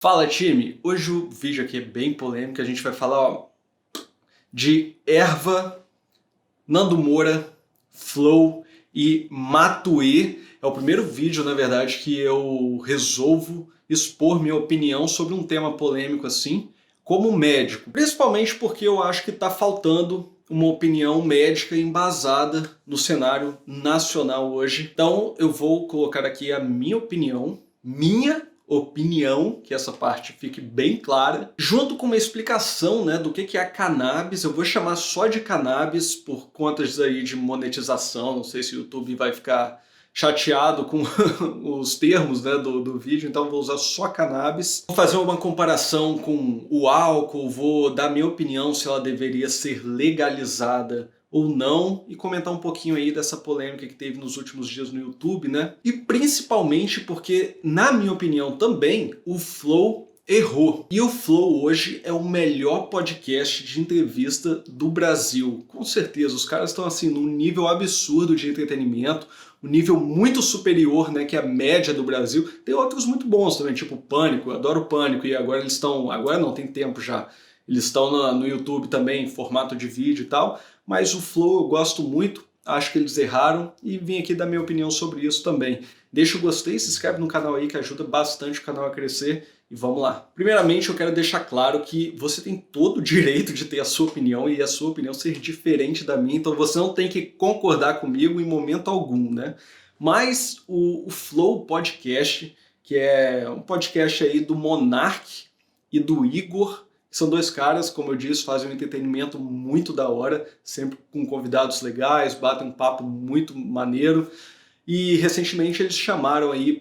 Fala, time! Hoje o vídeo aqui é bem polêmico, a gente vai falar de erva, Nando Moura, Flow e Matuê. É o primeiro vídeo, na verdade, que eu resolvo expor minha opinião sobre um tema polêmico assim, como médico. Principalmente porque eu acho que está faltando uma opinião médica embasada no cenário nacional hoje. Então eu vou colocar aqui a minha opinião, que essa parte fique bem clara, junto com uma explicação, né, do que é a cannabis. Eu vou chamar só de cannabis por contas aí de monetização, não sei se o YouTube vai ficar chateado com os termos, né, do vídeo, então vou usar só cannabis. Vou fazer uma comparação com o álcool, vou dar minha opinião se ela deveria ser legalizada ou não, e comentar um pouquinho aí dessa polêmica que teve nos últimos dias no YouTube, né? E principalmente porque, na minha opinião também, o Flow errou. E o Flow hoje é o melhor podcast de entrevista do Brasil. Com certeza, os caras estão assim num nível absurdo de entretenimento, um nível muito superior, né, que a média do Brasil. Tem outros muito bons também, tipo Pânico, eu adoro Pânico, e agora eles estão... Agora não, tem tempo já. Eles estão no YouTube também, em formato de vídeo e tal, mas o Flow eu gosto muito, acho que eles erraram e vim aqui dar minha opinião sobre isso também. Deixa o gostei, se inscreve no canal aí que ajuda bastante o canal a crescer e vamos lá. Primeiramente eu quero deixar claro que você tem todo o direito de ter a sua opinião e a sua opinião ser diferente da minha, então você não tem que concordar comigo em momento algum, né? Mas o Flow Podcast, que é um podcast aí do Monark e do Igor, são dois caras, como eu disse, fazem um entretenimento muito da hora, sempre com convidados legais, batem um papo muito maneiro. E recentemente eles chamaram aí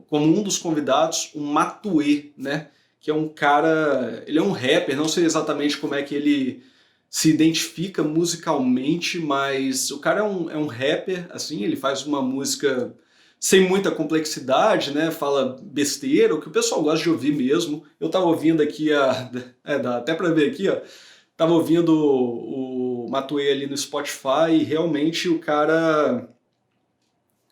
como um dos convidados o Matuê, né? Que é um cara, ele é um rapper, não sei exatamente como é que ele se identifica musicalmente, mas o cara é um rapper, assim, ele faz uma música sem muita complexidade, né? Fala besteira, o que o pessoal gosta de ouvir mesmo. Eu tava ouvindo aqui dá até pra ver aqui, ó. Tava ouvindo o Matuê ali no Spotify e realmente o cara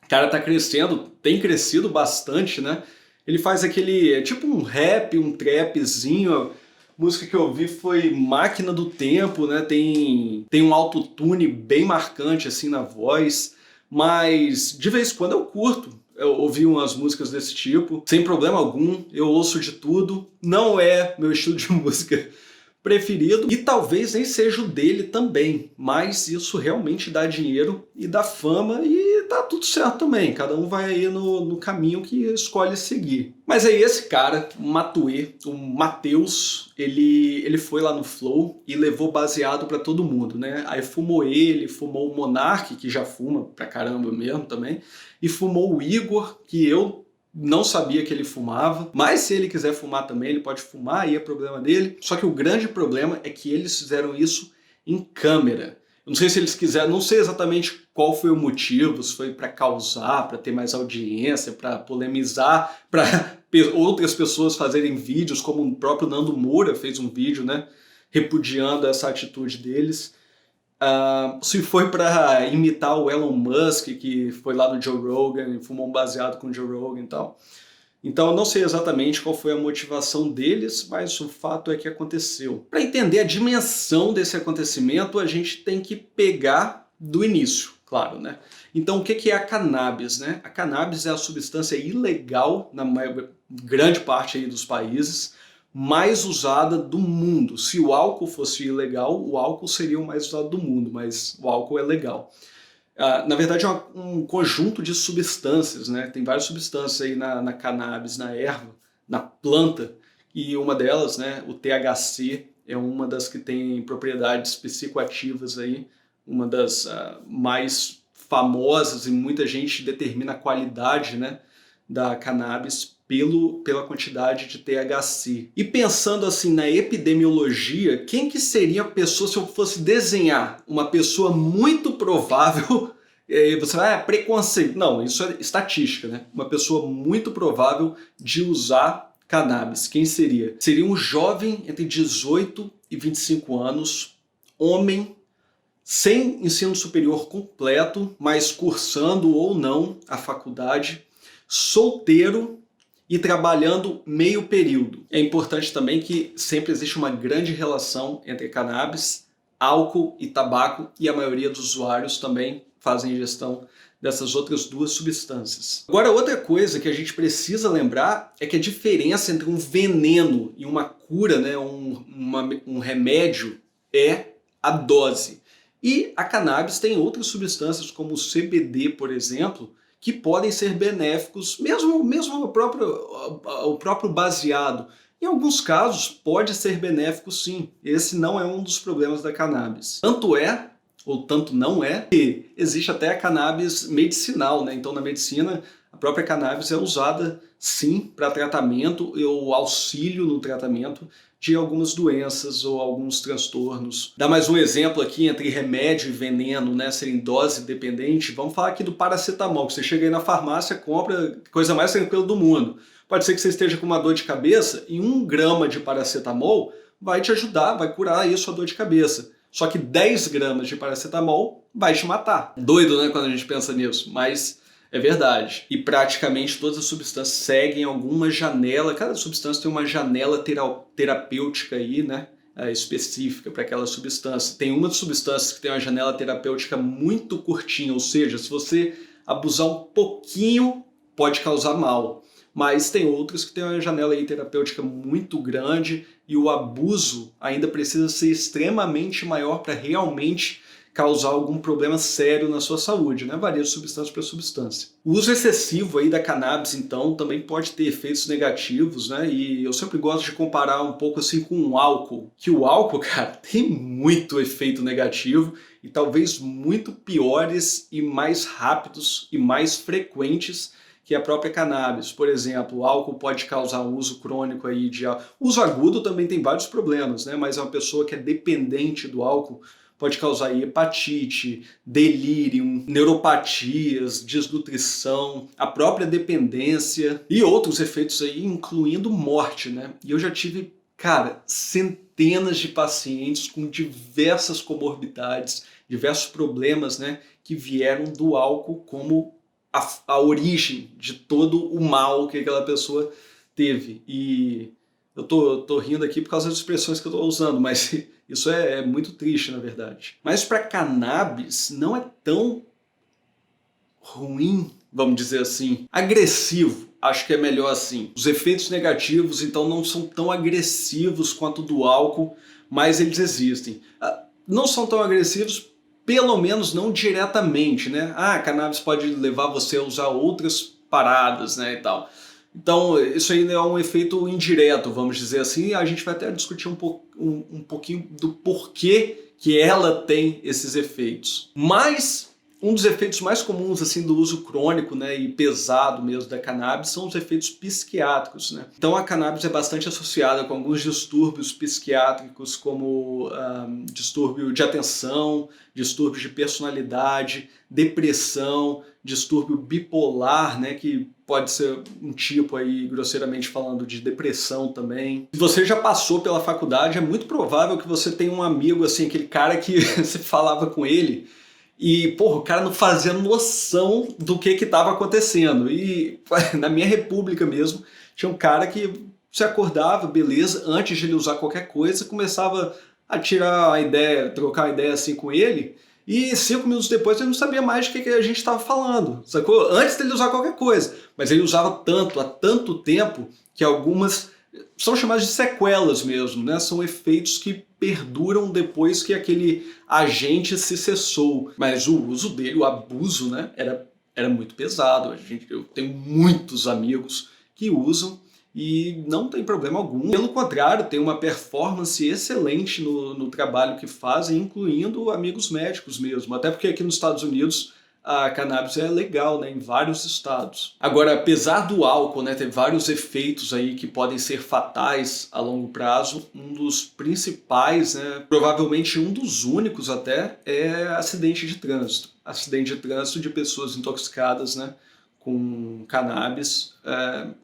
tá crescendo, tem crescido bastante, né? Ele faz aquele, é tipo um rap, um trapzinho. A música que eu ouvi foi Máquina do Tempo, né? Tem um autotune bem marcante assim na voz, mas de vez em quando eu curto. Eu ouvi umas músicas desse tipo, sem problema algum, eu ouço de tudo. Não é meu estilo de música preferido e talvez nem seja o dele também, mas isso realmente dá dinheiro e dá fama e tá tudo certo também, cada um vai aí no caminho que escolhe seguir. Mas aí esse cara, o Matuê, o Matheus, ele foi lá no Flow e levou baseado pra todo mundo, né? Aí fumou ele, fumou o Monark, que já fuma pra caramba mesmo também, e fumou o Igor, que eu não sabia que ele fumava, mas se ele quiser fumar também, ele pode fumar, aí é problema dele. Só que o grande problema é que eles fizeram isso em câmera. Eu não sei se eles quiseram, não sei exatamente qual foi o motivo, se foi para causar, para ter mais audiência, para polemizar, para outras pessoas fazerem vídeos, como o próprio Nando Moura fez um vídeo, né, repudiando essa atitude deles. Se foi para imitar o Elon Musk, que foi lá no Joe Rogan e fumou um baseado com o Joe Rogan e tal. Então eu não sei exatamente qual foi a motivação deles, mas o fato é que aconteceu. Para entender a dimensão desse acontecimento, a gente tem que pegar do início, claro, né? Então o que é a cannabis, né? A cannabis é a substância ilegal na grande parte aí dos países, mais usada do mundo. Se o álcool fosse ilegal, o álcool seria o mais usado do mundo, mas o álcool é legal. Na verdade é um conjunto de substâncias, né? Tem várias substâncias aí na cannabis, na erva, na planta, e uma delas, né, o THC, é uma das que tem propriedades psicoativas aí, uma das mais famosas, e muita gente determina a qualidade, né, da cannabis pela quantidade de THC. E pensando assim na epidemiologia, quem que seria a pessoa, se eu fosse desenhar uma pessoa muito provável, você vai, preconceito. Não, isso é estatística, né? Uma pessoa muito provável de usar cannabis. Quem seria? Seria um jovem entre 18 e 25 anos, homem, sem ensino superior completo, mas cursando ou não a faculdade, solteiro e trabalhando meio período. É importante também que sempre existe uma grande relação entre cannabis, álcool e tabaco, e a maioria dos usuários também fazem ingestão dessas outras duas substâncias. Agora, outra coisa que a gente precisa lembrar é que a diferença entre um veneno e uma cura, né, um remédio, é a dose. E a cannabis tem outras substâncias, como o CBD, por exemplo, que podem ser benéficos, mesmo o próprio baseado. Em alguns casos, pode ser benéfico sim. Esse não é um dos problemas da cannabis. Tanto é, ou tanto não é, que existe até a cannabis medicinal, né? Então, na medicina, a própria cannabis é usada sim para tratamento ou auxílio no tratamento de algumas doenças ou alguns transtornos. Dá mais um exemplo aqui entre remédio e veneno, né, serem dose dependente. Vamos falar aqui do paracetamol, que você chega aí na farmácia, compra, coisa mais tranquila do mundo. Pode ser que você esteja com uma dor de cabeça e 1 grama de paracetamol vai te ajudar, vai curar aí a sua dor de cabeça. Só que 10 gramas de paracetamol vai te matar. Doido, né, quando a gente pensa nisso, mas é verdade. E praticamente todas as substâncias seguem alguma janela, cada substância tem uma janela terapêutica aí, né, específica para aquela substância. Tem uma das substâncias que tem uma janela terapêutica muito curtinha, ou seja, se você abusar um pouquinho, pode causar mal. Mas tem outras que têm uma janela aí terapêutica muito grande e o abuso ainda precisa ser extremamente maior para realmente causar algum problema sério na sua saúde, né? Varia de substância para substância. O uso excessivo aí da cannabis, então, também pode ter efeitos negativos, né? E eu sempre gosto de comparar um pouco assim com o álcool, que o álcool, cara, tem muito efeito negativo e talvez muito piores e mais rápidos e mais frequentes que a própria cannabis. Por exemplo, o álcool pode causar um uso crônico aí de... Uso agudo também tem vários problemas, né? Mas uma pessoa que é dependente do álcool pode causar aí hepatite, delírio, neuropatias, desnutrição, a própria dependência e outros efeitos aí, incluindo morte, né? E eu já tive, cara, centenas de pacientes com diversas comorbidades, diversos problemas, né, que vieram do álcool como a origem de todo o mal que aquela pessoa teve. E eu tô rindo aqui por causa das expressões que eu tô usando, mas isso é muito triste, na verdade. Mas para cannabis não é tão ruim, vamos dizer assim. Agressivo, acho que é melhor assim. Os efeitos negativos, então, não são tão agressivos quanto do álcool, mas eles existem. Não são tão agressivos, pelo menos não diretamente, né? A cannabis pode levar você a usar outras paradas, né, e tal. Então, isso aí é um efeito indireto, vamos dizer assim, e a gente vai até discutir um pouquinho do porquê que ela tem esses efeitos. Mas um dos efeitos mais comuns assim do uso crônico, né, e pesado mesmo da cannabis são os efeitos psiquiátricos, né? Então a cannabis é bastante associada com alguns distúrbios psiquiátricos, como distúrbio de atenção, distúrbio de personalidade, depressão, distúrbio bipolar, né, que pode ser um tipo aí, grosseiramente falando, de depressão também. Se você já passou pela faculdade, é muito provável que você tenha um amigo assim, aquele cara que você falava com ele e, porra, o cara não fazia noção do que estava acontecendo. E na minha república mesmo, tinha um cara que se acordava, beleza, antes de ele usar qualquer coisa, começava a tirar a ideia, trocar a ideia assim com ele, e 5 minutos depois ele não sabia mais o que a gente estava falando, sacou? Antes dele usar qualquer coisa. Mas ele usava tanto, há tanto tempo, que algumas são chamadas de sequelas mesmo, né? São efeitos que perduram depois que aquele agente se cessou. Mas o uso dele, o abuso, né, era muito pesado. Eu tenho muitos amigos que usam e não tem problema algum. Pelo contrário, tem uma performance excelente no trabalho que fazem, incluindo amigos médicos mesmo. Até porque aqui nos Estados Unidos a cannabis é legal, né, em vários estados. Agora, apesar do álcool, né, ter vários efeitos aí que podem ser fatais a longo prazo, um dos principais, né, provavelmente um dos únicos até, é acidente de trânsito. Acidente de trânsito de pessoas intoxicadas, né, com cannabis,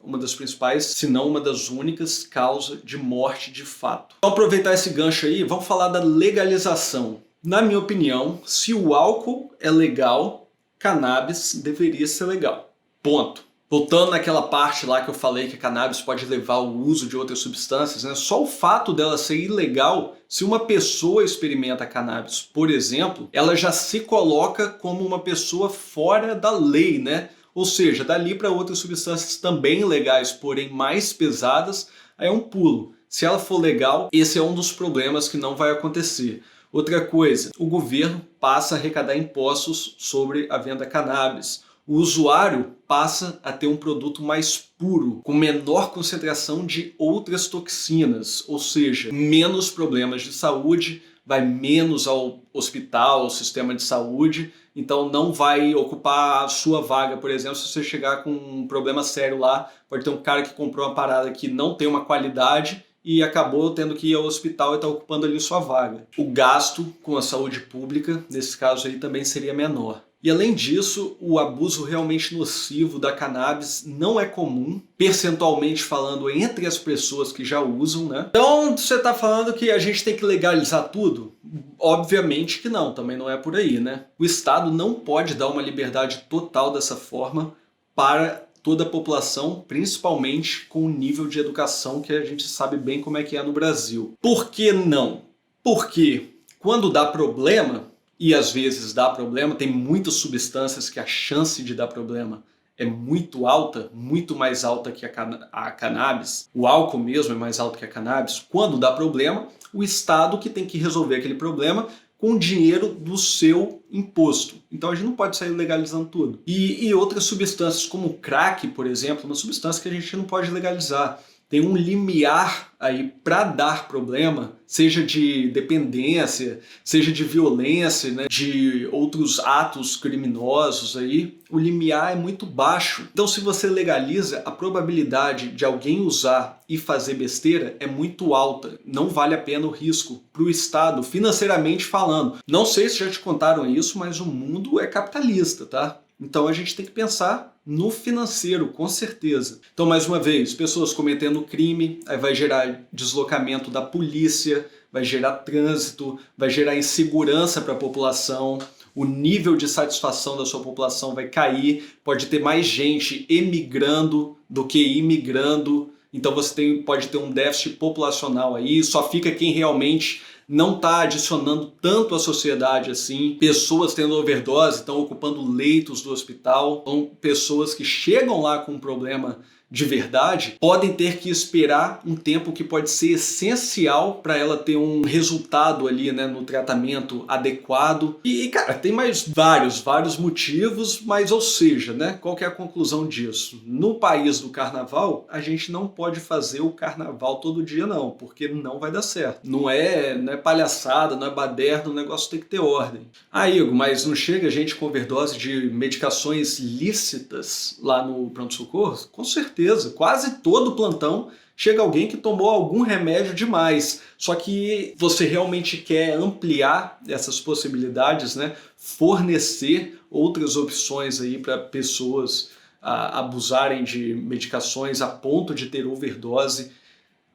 uma das principais, se não uma das únicas, causa de morte de fato. Então, aproveitar esse gancho aí, vamos falar da legalização. Na minha opinião, se o álcool é legal, cannabis deveria ser legal. Ponto. Voltando naquela parte lá que eu falei que a cannabis pode levar ao uso de outras substâncias, né? Só o fato dela ser ilegal, se uma pessoa experimenta a cannabis, por exemplo, ela já se coloca como uma pessoa fora da lei, né? Ou seja, dali para outras substâncias também legais, porém mais pesadas, aí é um pulo. Se ela for legal, esse é um dos problemas que não vai acontecer. Outra coisa, o governo passa a arrecadar impostos sobre a venda de cannabis. O usuário passa a ter um produto mais puro, com menor concentração de outras toxinas, ou seja, menos problemas de saúde, vai menos ao hospital, ao sistema de saúde, então não vai ocupar a sua vaga, por exemplo, se você chegar com um problema sério lá, pode ter um cara que comprou uma parada que não tem uma qualidade e acabou tendo que ir ao hospital e está ocupando ali sua vaga. O gasto com a saúde pública, nesse caso aí, também seria menor. E além disso, o abuso realmente nocivo da cannabis não é comum, percentualmente falando, entre as pessoas que já usam, né? Então, você está falando que a gente tem que legalizar tudo? Obviamente que não, também não é por aí, né? O Estado não pode dar uma liberdade total dessa forma para toda a população, principalmente com o nível de educação que a gente sabe bem como é que é no Brasil. Por que não? Porque quando dá problema, e às vezes dá problema, tem muitas substâncias que a chance de dar problema é muito alta, muito mais alta que a cannabis, o álcool mesmo é mais alto que a cannabis. Quando dá problema, o Estado que tem que resolver aquele problema com o dinheiro do seu imposto. Então a gente não pode sair legalizando tudo. E outras substâncias como o crack, por exemplo, uma substância que a gente não pode legalizar. Tem um limiar aí para dar problema, seja de dependência, seja de violência, né, de outros atos criminosos aí, o limiar é muito baixo. Então se você legaliza, a probabilidade de alguém usar e fazer besteira é muito alta. Não vale a pena o risco para o Estado, financeiramente falando. Não sei se já te contaram isso, mas o mundo é capitalista, tá? Então a gente tem que pensar no financeiro, com certeza. Então, mais uma vez, pessoas cometendo crime, aí vai gerar deslocamento da polícia, vai gerar trânsito, vai gerar insegurança para a população, o nível de satisfação da sua população vai cair, pode ter mais gente emigrando do que imigrando, então você pode ter um déficit populacional aí, só fica quem realmente não está adicionando tanto à sociedade assim, pessoas tendo overdose, estão ocupando leitos do hospital, então pessoas que chegam lá com um problema de verdade podem ter que esperar um tempo que pode ser essencial para ela ter um resultado ali, né, no tratamento adequado. E cara, tem mais vários motivos, mas ou seja, né, qual que é a conclusão disso? No país do carnaval, a gente não pode fazer o carnaval todo dia não, porque não vai dar certo. Não é palhaçada, não é baderna, o negócio tem que ter ordem. Ah, Igor, mas não chega gente com overdose de medicações lícitas lá no pronto-socorro? Com certeza. Quase todo plantão chega alguém que tomou algum remédio demais. Só que você realmente quer ampliar essas possibilidades, né? Fornecer outras opções aí para pessoas abusarem de medicações a ponto de ter overdose,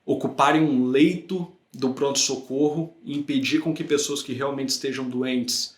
ocuparem um leito do pronto-socorro e impedir com que pessoas que realmente estejam doentes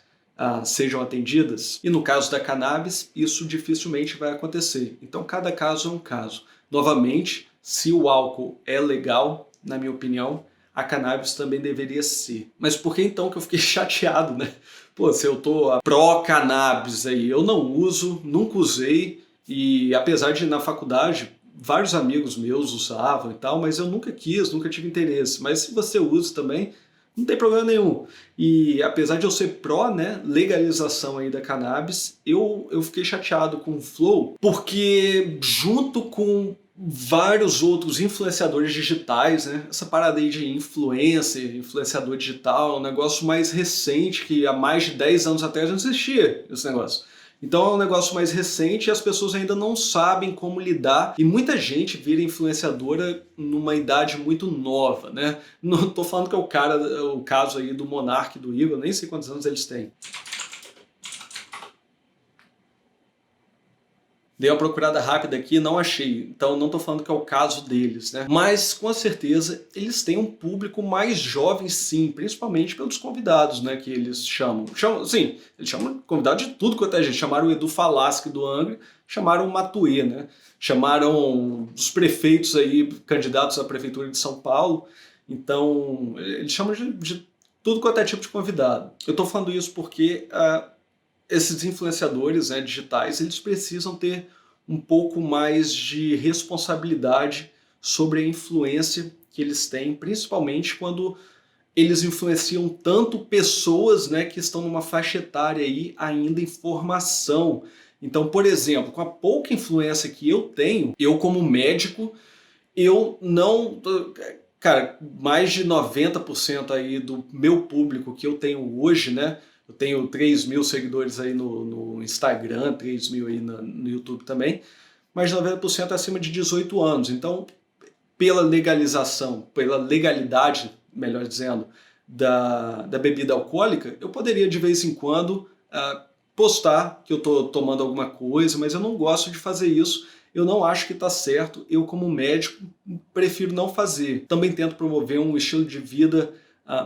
sejam atendidas. E no caso da cannabis, isso dificilmente vai acontecer. Então cada caso é um caso. Novamente, se o álcool é legal, na minha opinião, a cannabis também deveria ser. Mas por que então que eu fiquei chateado, né? Pô, se eu tô pró-cannabis aí, eu não uso, nunca usei, e apesar de na faculdade vários amigos meus usavam e tal, mas eu nunca quis, nunca tive interesse. Mas se você usa também, não tem problema nenhum. E apesar de eu ser pró, né, legalização aí da cannabis, eu fiquei chateado com o Flow, porque junto com vários outros influenciadores digitais, né, essa parada aí de influencer, influenciador digital, um negócio mais recente, que há mais de 10 anos atrás não existia esse negócio. Então é um negócio mais recente e as pessoas ainda não sabem como lidar, e muita gente vira influenciadora numa idade muito nova, né? Não tô falando que é o caso aí do Monark e do Igor, nem sei quantos anos eles têm. Dei uma procurada rápida aqui e não achei, então não estou falando que é o caso deles, né? Mas com certeza eles têm um público mais jovem sim, principalmente pelos convidados, né, que eles chamam. Sim, eles chamam convidado de tudo quanto é gente. Chamaram o Edu Falaschi do Angra, chamaram o Matuê, né? Chamaram os prefeitos aí, candidatos à prefeitura de São Paulo. Então, eles chamam de tudo quanto é tipo de convidado. Eu estou falando isso porque esses influenciadores, né, digitais, eles precisam ter um pouco mais de responsabilidade sobre a influência que eles têm, principalmente quando eles influenciam tanto pessoas, né, que estão numa faixa etária aí ainda em formação. Então, por exemplo, com a pouca influência que eu tenho, eu como médico, eu não... Cara, mais de 90% aí do meu público que eu tenho hoje, né, eu tenho 3 mil seguidores aí no Instagram, 3 mil aí no YouTube também, mas 90% é acima de 18 anos. Então, pela legalização, pela legalidade, melhor dizendo, da bebida alcoólica, eu poderia de vez em quando postar que eu estou tomando alguma coisa, mas eu não gosto de fazer isso. Eu não acho que está certo. Eu, como médico, prefiro não fazer. Também tento promover um estilo de vida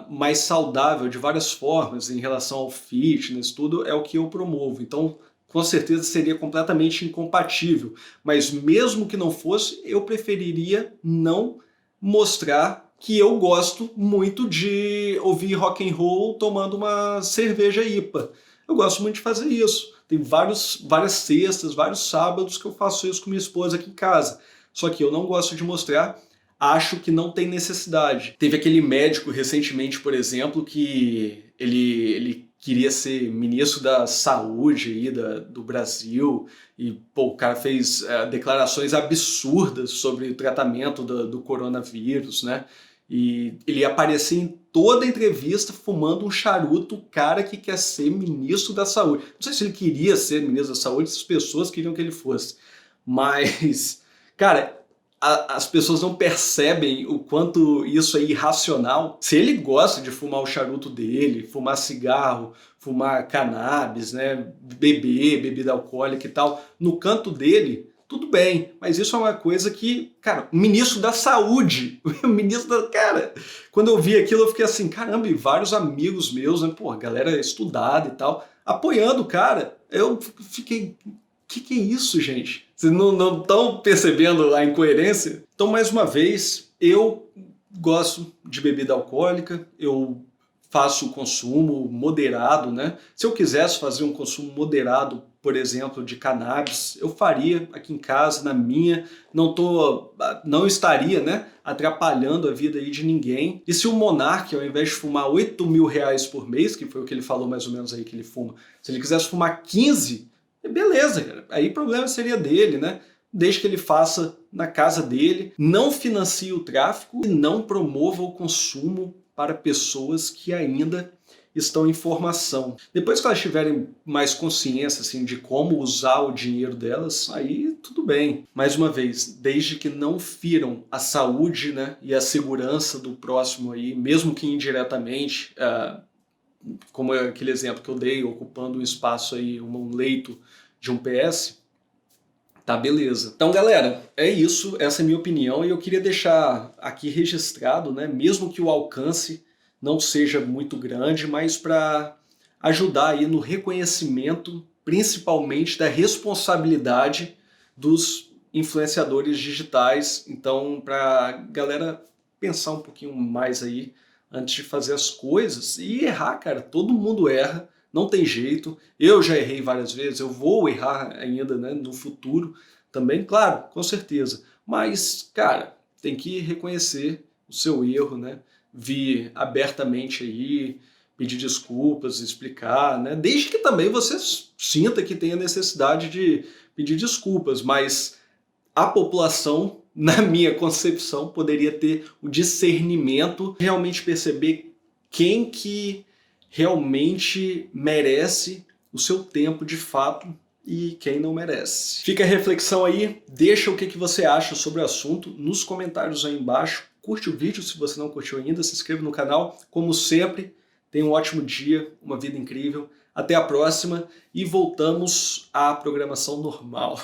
mais saudável de várias formas em relação ao fitness, tudo é o que eu promovo. Então, com certeza seria completamente incompatível. Mas mesmo que não fosse, eu preferiria não mostrar que eu gosto muito de ouvir rock and roll tomando uma cerveja IPA. Eu gosto muito de fazer isso. Tem várias sextas, vários sábados que eu faço isso com minha esposa aqui em casa. Só que eu não gosto de mostrar, acho que não tem necessidade. Teve aquele médico recentemente, por exemplo, que ele queria ser ministro da saúde aí do Brasil e pô, o cara fez declarações absurdas sobre o tratamento do coronavírus, né? E ele aparecia em toda a entrevista fumando um charuto, o cara que quer ser ministro da saúde. Não sei se ele queria ser ministro da saúde, se as pessoas queriam que ele fosse. Mas, cara, as pessoas não percebem o quanto isso é irracional. Se ele gosta de fumar o charuto dele, fumar cigarro, fumar cannabis, né, beber bebida alcoólica e tal, no canto dele, tudo bem, mas isso é uma coisa que, cara, o ministro da saúde, o ministro da... Cara, quando eu vi aquilo eu fiquei assim, caramba, e vários amigos meus, né, pô, galera estudada e tal, apoiando o cara. Eu fiquei, que é isso, gente? Vocês não estão percebendo a incoerência? Então, mais uma vez, eu gosto de bebida alcoólica, eu faço o consumo moderado, né? Se eu quisesse fazer um consumo moderado, por exemplo, de cannabis, eu faria aqui em casa, na minha, não estaria, né, atrapalhando a vida aí de ninguém. E se o Monark, ao invés de fumar R$8.000 por mês, que foi o que ele falou mais ou menos aí que ele fuma, se ele quisesse fumar 15, beleza, cara. Aí o problema seria dele, né? Desde que ele faça na casa dele, não financie o tráfico e não promova o consumo para pessoas que ainda estão em formação. Depois que elas tiverem mais consciência assim, de como usar o dinheiro delas, aí tudo bem. Mais uma vez, desde que não firam a saúde, né, e a segurança do próximo aí, mesmo que indiretamente, como aquele exemplo que eu dei, ocupando um espaço aí, um leito de um PS, tá beleza. Então, galera, é isso, essa é a minha opinião e eu queria deixar aqui registrado, né, mesmo que o alcance não seja muito grande, mas para ajudar aí no reconhecimento, principalmente da responsabilidade dos influenciadores digitais. Então, para galera pensar um pouquinho mais aí antes de fazer as coisas e errar, cara, todo mundo erra. Não tem jeito, eu já errei várias vezes, eu vou errar ainda, né, no futuro também, claro, com certeza. Mas, cara, tem que reconhecer o seu erro, né, vir abertamente aí, pedir desculpas, explicar, né, desde que também você sinta que tem a necessidade de pedir desculpas, mas a população, na minha concepção, poderia ter o discernimento, realmente perceber quem que realmente merece o seu tempo de fato e quem não merece. Fica a reflexão aí, deixa o que você acha sobre o assunto nos comentários aí embaixo, curte o vídeo se você não curtiu ainda, se inscreva no canal, como sempre, tenha um ótimo dia, uma vida incrível, até a próxima e voltamos à programação normal.